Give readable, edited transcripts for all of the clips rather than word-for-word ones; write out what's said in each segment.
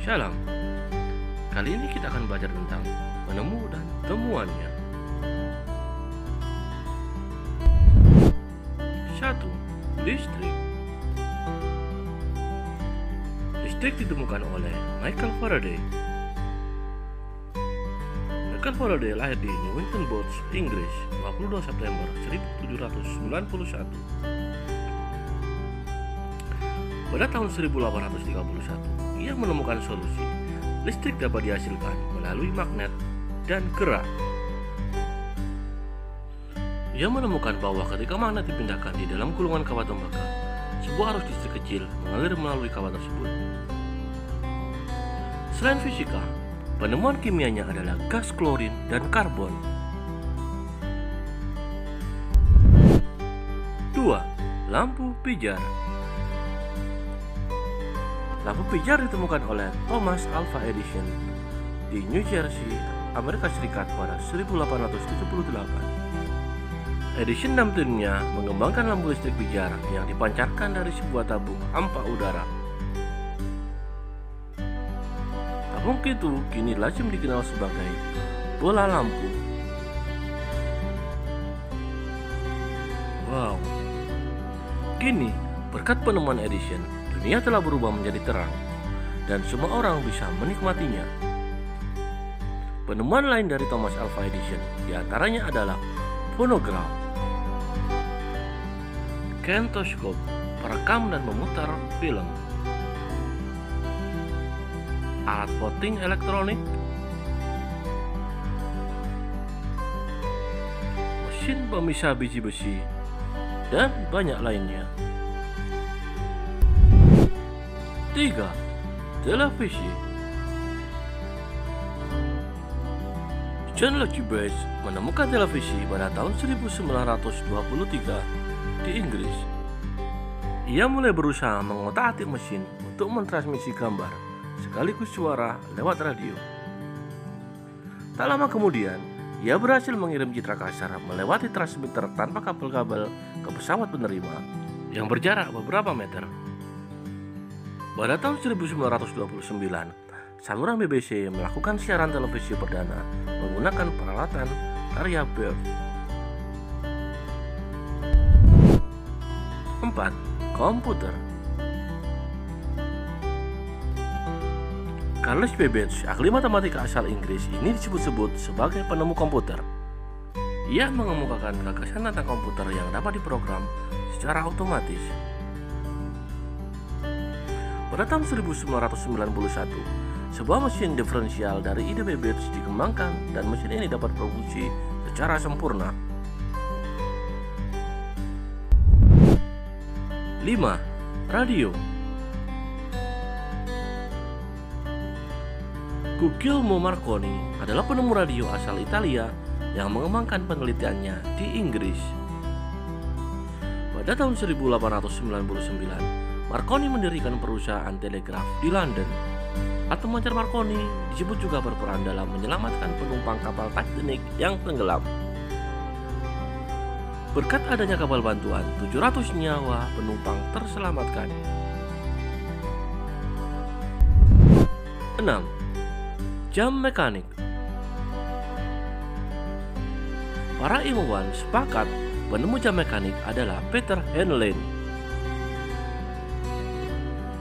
Shalom. Kali ini kita akan belajar tentang penemu dan temuannya. 1. Listrik. Listrik ditemukan oleh Michael Faraday. Michael Faraday lahir di Newington Butts, Inggris, 22 September 1791. Pada tahun 1831, ia menemukan solusi listrik dapat dihasilkan melalui magnet dan gerak. Ia menemukan bahwa ketika magnet dipindahkan di dalam gulungan kawat tembaga, sebuah arus listrik kecil mengalir melalui kawat tersebut. Selain fisika, penemuan kimianya adalah gas klorin dan karbon. 2. Lampu pijar. Lampu pijar ditemukan oleh Thomas Alva Edison di New Jersey, Amerika Serikat pada 1878. Edison dan timnya mengembangkan lampu listrik pijar yang dipancarkan dari sebuah tabung hampa udara. Tabung itu kini lazim dikenal sebagai bola lampu. Wow. Kini, berkat penemuan Edison, dunia telah berubah menjadi terang, dan semua orang bisa menikmatinya. Penemuan lain dari Thomas Alva Edison diantaranya adalah fonograf, kinetoskop, perekam dan memutar film, alat voting elektronik, mesin pemisah biji besi, dan banyak lainnya. 3. Televisi. John Logie Bates menemukan televisi pada tahun 1923 di Inggris. Ia mulai berusaha mengotak-atik mesin untuk mentransmisi gambar sekaligus suara lewat radio. Tak lama kemudian, ia berhasil mengirim citra kasar melewati transmitter tanpa kabel-kabel ke pesawat penerima yang berjarak beberapa meter. Pada tahun 1929, saluran BBC melakukan siaran televisi perdana menggunakan peralatan karya Baird. 4. Komputer. Charles Babbage, ahli matematika asal Inggris, ini disebut-sebut sebagai penemu komputer. Ia mengemukakan gagasan tentang komputer yang dapat diprogram secara otomatis. Pada tahun 1991, sebuah mesin diferensial dari ide Babbage dikembangkan dan mesin ini dapat berfungsi secara sempurna. 5. Radio. Guglielmo Marconi adalah penemu radio asal Italia yang mengembangkan penelitiannya di Inggris. Pada tahun 1899, Marconi mendirikan perusahaan telegraf di London. Alat pemancar Marconi disebut juga berperan dalam menyelamatkan penumpang kapal Titanic yang tenggelam. Berkat adanya kapal bantuan, 700 nyawa penumpang terselamatkan. 6. Jam mekanik. Para ilmuwan sepakat penemu jam mekanik adalah Peter Heinlein.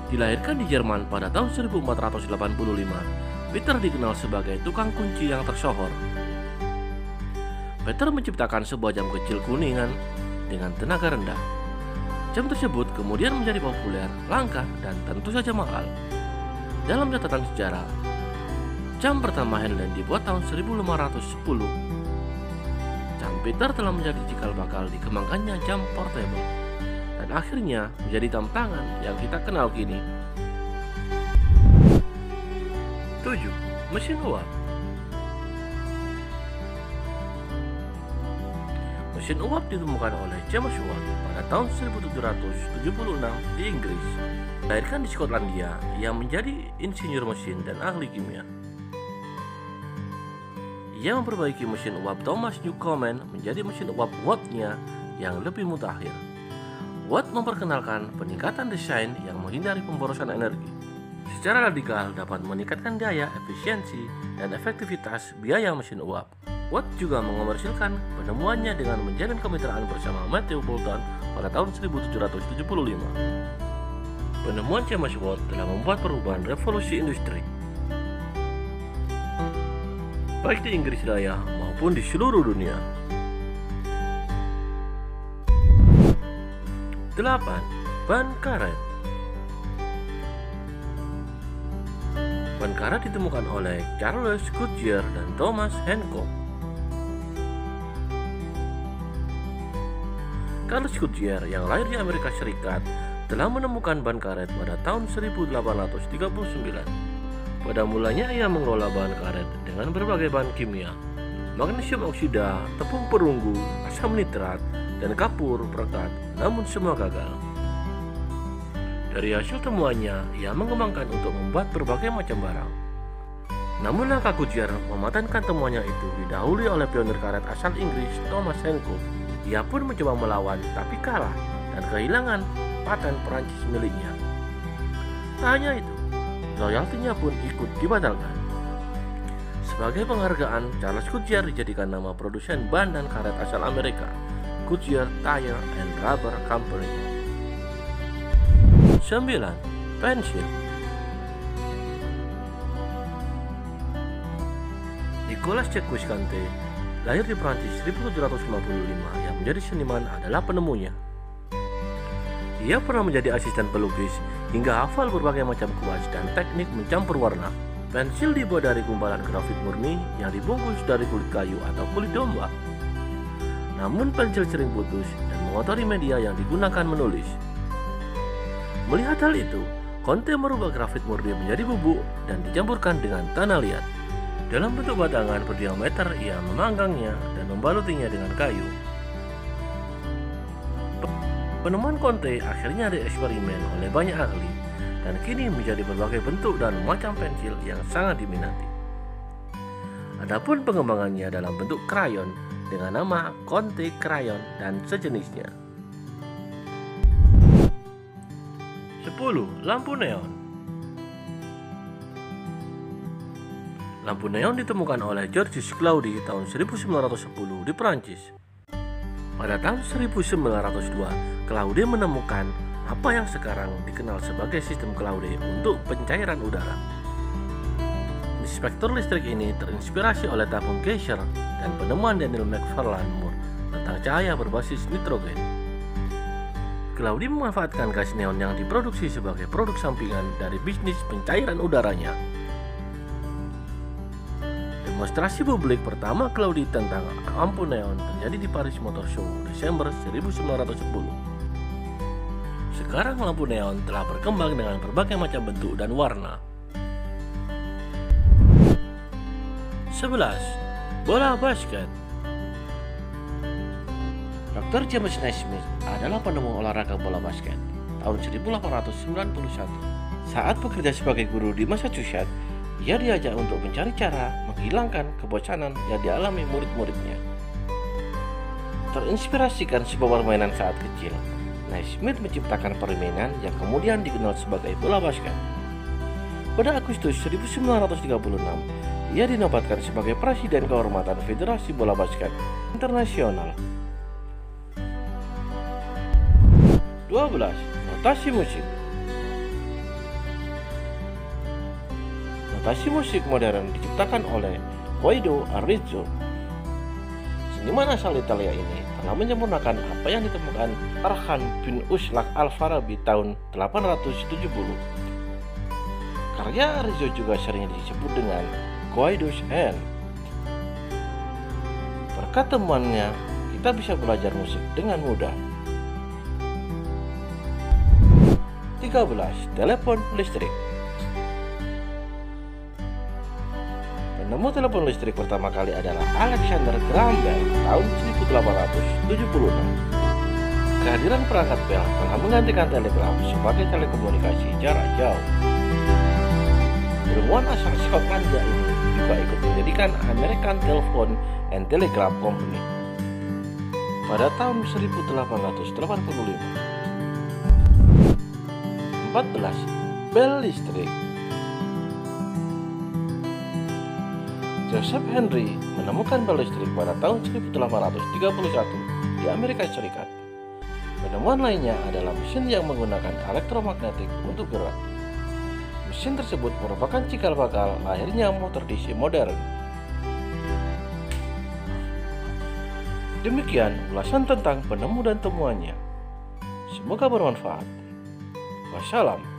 Dilahirkan di Jerman pada tahun 1485, Peter dikenal sebagai tukang kunci yang tersohor. Peter menciptakan sebuah jam kecil kuningan dengan tenaga rendah. Jam tersebut kemudian menjadi populer, langka, dan tentu saja mahal. Dalam catatan sejarah, jam pertama Heinlein dibuat tahun 1510. Jam Peter telah menjadi cikal bakal dikembangkannya jam portable, dan akhirnya menjadi jam tangan yang kita kenal kini. 7. Mesin uap. Mesin uap ditemukan oleh James Watt pada tahun 1776 di Inggris. Dilahirkan di Skotlandia, ia menjadi insinyur mesin dan ahli kimia. Ia memperbaiki mesin uap Thomas Newcomen menjadi mesin uap Watt-nya yang lebih mutakhir. Watt memperkenalkan peningkatan desain yang menghindari pemborosan energi. secara radikal dapat meningkatkan daya, efisiensi, dan efektivitas biaya mesin uap. Watt juga mengomersilkan penemuannya dengan menjalin kemitraan bersama Matthew Boulton pada tahun 1775. Penemuan James Watt telah membuat perubahan revolusi industri, baik di Inggris Raya maupun di seluruh dunia. 8. Ban karet. Ban karet ditemukan oleh Charles Goodyear dan Thomas Hancock. Charles Goodyear yang lahir di Amerika Serikat telah menemukan ban karet pada tahun 1839. Pada mulanya ia mengelola bahan karet dengan berbagai bahan kimia, magnesium oksida, tepung perunggu, asam nitrat, dan kapur perekat, namun semua gagal. Dari hasil temuannya, ia mengembangkan untuk membuat berbagai macam barang. Namun langkah Goodyear mematenkan temuannya itu didahului oleh pionir karet asal Inggris Thomas Hancock. Ia pun mencoba melawan tapi kalah dan kehilangan paten Perancis miliknya. Tak hanya itu, royaltinya pun ikut dibatalkan. Sebagai penghargaan, Charles Goodyear dijadikan nama produsen ban dan karet asal Amerika, Goodyear Tire and Rubber Company. 9. Pensil. Nicolas Jacques Conté lahir di Prancis 1755. Yang menjadi seniman adalah penemunya. Ia pernah menjadi asisten pelukis hingga hafal berbagai macam kuas dan teknik mencampur warna. Pensil dibuat dari gumpalan grafit murni yang dibungkus dari kulit kayu atau kulit domba. Namun pensil sering putus dan mengotori media yang digunakan menulis. Melihat hal itu, Conté merubah grafit murni menjadi bubuk dan dicampurkan dengan tanah liat. Dalam bentuk batangan berdiameter, ia memanggangnya dan membalutinya dengan kayu. Penemuan Conté akhirnya dieksperimen oleh banyak ahli dan kini menjadi berbagai bentuk dan macam pensil yang sangat diminati. Adapun pengembangannya dalam bentuk krayon dengan nama Conté Crayon dan sejenisnya. 10. Lampu neon. Lampu neon ditemukan oleh Georges Claudi tahun 1910 di Prancis. Pada tahun 1902, Claudi menemukan apa yang sekarang dikenal sebagai sistem Claudi untuk pencairan udara. Inspektor listrik ini terinspirasi oleh tabung Geyser dan penemuan Daniel Macfarlane Moore tentang cahaya berbasis nitrogen. Claudi memanfaatkan gas neon yang diproduksi sebagai produk sampingan dari bisnis pencairan udaranya. Demonstrasi publik pertama Claudi tentang lampu neon terjadi di Paris Motor Show Desember 1910. Sekarang lampu neon telah berkembang dengan berbagai macam bentuk dan warna. 11. Bola basket. Dr. James Naismith adalah penemu olahraga bola basket tahun 1891. Saat bekerja sebagai guru di Massachusetts, ia diajak untuk mencari cara menghilangkan kebosanan yang dialami murid-muridnya. Terinspirasikan sebuah permainan saat kecil, Naismith menciptakan permainan yang kemudian dikenal sebagai bola basket. Pada Agustus 1936, ia dinobatkan sebagai Presiden Kehormatan Federasi Bola Basket Internasional. 12. Notasi musik. Notasi musik modern diciptakan oleh Guido Arezzo. Seniman asal Italia ini telah menyempurnakan apa yang ditemukan Farhan bin Uslak Al-Farabi tahun 870. Karya Arezzo juga sering disebut dengan Guido's Hand. Berkat temuannya, kita bisa belajar musik dengan mudah. 13. Telepon listrik. Penemu telepon listrik pertama kali adalah Alexander Graham Bell tahun 1876. Kehadiran perangkat bel telah menggantikan telegraf sebagai telekomunikasi jarak jauh. Ilmuwan asal Skotlandia ini juga ikut mendirikan American Telephone and Telegraph Company pada tahun 1885. 14. Bel listrik. Joseph Henry menemukan bel listrik pada tahun 1831 di Amerika Serikat. Penemuan lainnya adalah mesin yang menggunakan elektromagnetik untuk gerak. Mesin tersebut merupakan cikal bakal lahirnya motor DC modern. Demikian ulasan tentang penemu dan temuannya. Semoga bermanfaat. Wassalam.